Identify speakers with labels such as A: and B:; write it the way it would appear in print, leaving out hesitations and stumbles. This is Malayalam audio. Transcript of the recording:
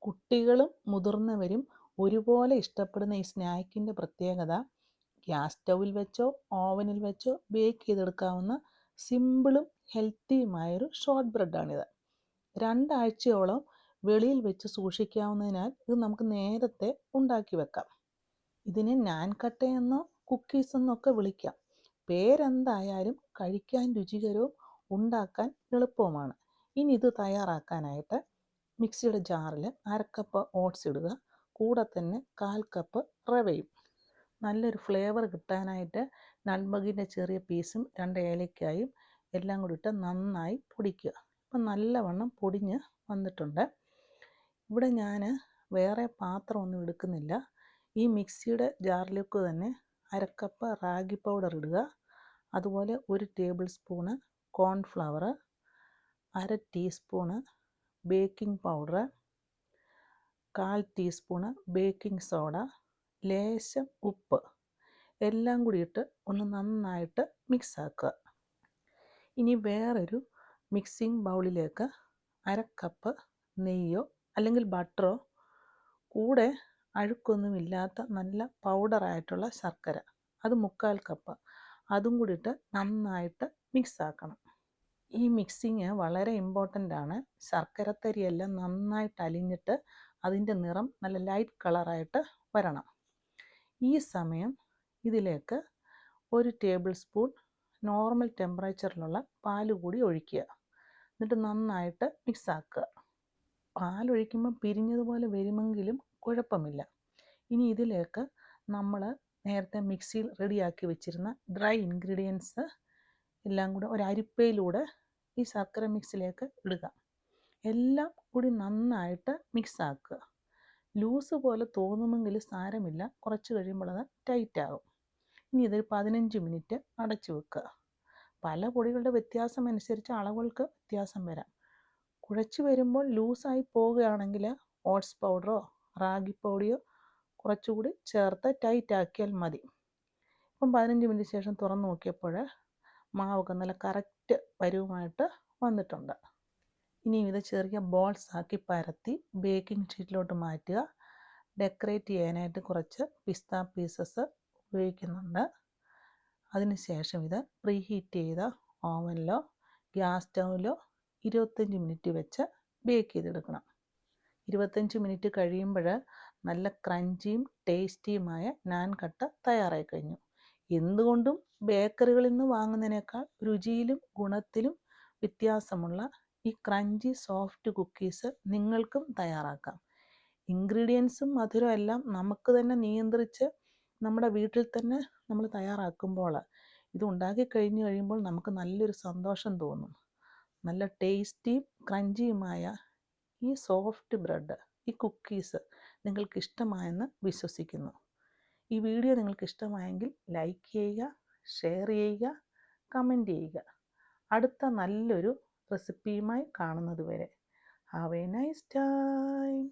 A: കുട്ടികളും മുതിർന്നവരും ഒരുപോലെ ഇഷ്ടപ്പെടുന്ന ഈ സ്നാക്കിൻ്റെ പ്രത്യേകത ഗ്യാസ് സ്റ്റൗവിൽ വെച്ചോ ഓവനിൽ വെച്ചോ ബേക്ക് ചെയ്തെടുക്കാവുന്ന സിമ്പിളും ഹെൽത്തിയുമായൊരു ഷോർട്ട് ബ്രെഡാണിത്. 2 ആഴ്ചയോളം വെളിയിൽ വെച്ച് സൂക്ഷിക്കാവുന്നതിനാൽ ഇത് നമുക്ക് നേരത്തെ ഉണ്ടാക്കി വെക്കാം. ഇതിനെ നാൻ കട്ടയെന്നോ കുക്കീസ് എന്നൊക്കെ വിളിക്കാം. പേരെന്തായാലും കഴിക്കാൻ രുചികരവും ഉണ്ടാക്കാൻ എളുപ്പവുമാണ്. ഇനി ഇത് തയ്യാറാക്കാനായിട്ട് മിക്സിയുടെ ജാറിൽ 1/2 കപ്പ് ഓട്സ് ഇടുക. കൂടെ തന്നെ 1/4 കപ്പ് റവയും. നല്ലൊരു ഫ്ലേവർ കിട്ടാനായിട്ട് നട്ട്മഗിൻ്റെ ചെറിയ പീസും 2 ഏലക്കായും എല്ലാം കൂടി ഇട്ട് നന്നായി പൊടിക്കുക. ഇപ്പം നല്ലവണ്ണം പൊടിഞ്ഞ് വന്നിട്ടുണ്ട്. ഇവിടെ ഞാൻ വേറെ പാത്രമൊന്നും എടുക്കുന്നില്ല. ഈ മിക്സിയുടെ ജാറിലേക്ക് തന്നെ 1/2 കപ്പ് റാഗി പൗഡർ ഇടുക. അതുപോലെ 1 table spoon cornflour, 1/2 teaspoon baking powder, 1/4 teaspoon baking soda, ലേശം ഉപ്പ് എല്ലാം കൂടി ഇട്ട് ഒന്ന് നന്നായിട്ട് മിക്സ് ആക്കുക. ഇനി വേറൊരു മിക്സിംഗ് ബൗളിലേക്ക് 1/2 കപ്പ് നെയ്യോ അല്ലെങ്കിൽ ബട്ടറോ, കൂടെ അഴുക്കൊന്നുമില്ലാത്ത നല്ല പൗഡറായിട്ടുള്ള ശർക്കര, അത് 1/4 കപ്പ്, അതും കൂടി ഇട്ട് നന്നായിട്ട് മിക്സ് ആക്കണം. ഈ മിക്സിങ് വളരെ ഇമ്പോർട്ടൻ്റ് ആണ്. ശർക്കരത്തരിയെല്ലാം നന്നായിട്ട് അലിഞ്ഞിട്ട് അതിൻ്റെ നിറം നല്ല ലൈറ്റ് കളറായിട്ട് വരണം. ഈ സമയം ഇതിലേക്ക് 1 ടേബിൾ സ്പൂൺ നോർമൽ ടെമ്പറേച്ചറിലുള്ള പാൽ കൂടി ഒഴിക്കുക. എന്നിട്ട് നന്നായിട്ട് മിക്സ് ആക്കുക. പാലൊഴിക്കുമ്പോൾ പിരിഞ്ഞതുപോലെ വരുമെങ്കിലും കുഴപ്പമില്ല. ഇനി ഇതിലേക്ക് നമ്മൾ നേരത്തെ മിക്സിയിൽ റെഡിയാക്കി വെച്ചിരുന്ന ഡ്രൈ ഇൻഗ്രീഡിയൻസ് എല്ലാം കൂടെ ഒരു അരിപ്പയിലൂടെ ഈ ശർക്കര മിക്സിലേക്ക് ഇടുക. എല്ലാം കൂടി നന്നായിട്ട് മിക്സ് ആക്കുക. ലൂസ് പോലെ തോന്നുമെങ്കിൽ സാരമില്ല, കുറച്ച് കഴിയുമ്പോൾ അത് ടൈറ്റ് ആകും. ഇനി ഇതൊരു 15 മിനിറ്റ് അടച്ചു വെക്കുക. പല പൊടികളുടെ വ്യത്യാസം അനുസരിച്ച് അളവുകൾക്ക് വ്യത്യാസം വരാം. കുഴച്ച് വരുമ്പോൾ ലൂസായി പോവുകയാണെങ്കിൽ ഓട്സ് പൗഡറോ റാഗി പൊടിയോ കുറച്ചുകൂടി ചേർത്ത് ടൈറ്റ് ആക്കിയാൽ മതി. ഇപ്പം 15 മിനിറ്റ് ശേഷം തുറന്ന് നോക്കിയപ്പോൾ മാവൊക്കെ നല്ല കറക്റ്റ് പരുവമായിട്ട് വന്നിട്ടുണ്ട്. ഇനി ഇത് ചെറിയ ബോൾസ് ആക്കി പരത്തി ബേക്കിംഗ് ഷീറ്റിലോട്ട് മാറ്റുക. ഡെക്കറേറ്റ് ചെയ്യാനായിട്ട് കുറച്ച് പിസ്ത പീസസ് ഉപയോഗിക്കുന്നുണ്ട്. അതിനുശേഷം ഇത് പ്രീഹീറ്റ് ചെയ്ത ഓവനിലോ ഗ്യാസ് സ്റ്റൗവിലോ 25 മിനിറ്റ് വെച്ച് ബേക്ക് ചെയ്തെടുക്കണം. 25 മിനിറ്റ് കഴിയുമ്പോൾ നല്ല ക്രഞ്ചിയും ടേസ്റ്റിയുമായ നാൻ കട്ട തയ്യാറായി കഴിഞ്ഞു. എന്തുകൊണ്ടും ബേക്കറികളിൽ നിന്ന് വാങ്ങുന്നതിനേക്കാൾ രുചിയിലും ഗുണത്തിലും വ്യത്യാസമുള്ള ഈ ക്രഞ്ചി സോഫ്റ്റ് കുക്കീസ് നിങ്ങൾക്കും തയ്യാറാക്കാം. ഇൻഗ്രീഡിയൻസും മധുരം എല്ലാം നമുക്ക് തന്നെ നിയന്ത്രിച്ച് നമ്മുടെ വീട്ടിൽ തന്നെ നമ്മൾ തയ്യാറാക്കുമ്പോൾ ഇത് ഉണ്ടാക്കി കഴിഞ്ഞ് കഴിയുമ്പോൾ നമുക്ക് നല്ലൊരു സന്തോഷം തോന്നും. നല്ല ടേസ്റ്റിയും ക്രഞ്ചിയുമായ ഈ സോഫ്റ്റ് ബ്രെഡ്, ഈ കുക്കീസ് നിങ്ങൾക്ക് ഇഷ്ടമായെന്ന് വിശ്വസിക്കുന്നു. ഈ വീഡിയോ നിങ്ങൾക്ക് ഇഷ്ടമായെങ്കിൽ ലൈക്ക് ചെയ്യുക, ഷെയർ ചെയ്യുക, കമൻറ്റ് ചെയ്യുക. അടുത്ത നല്ലൊരു റെസിപ്പിയുമായി കാണുന്നത് വരെ ഹാവ് എ നൈസ് ടൈം.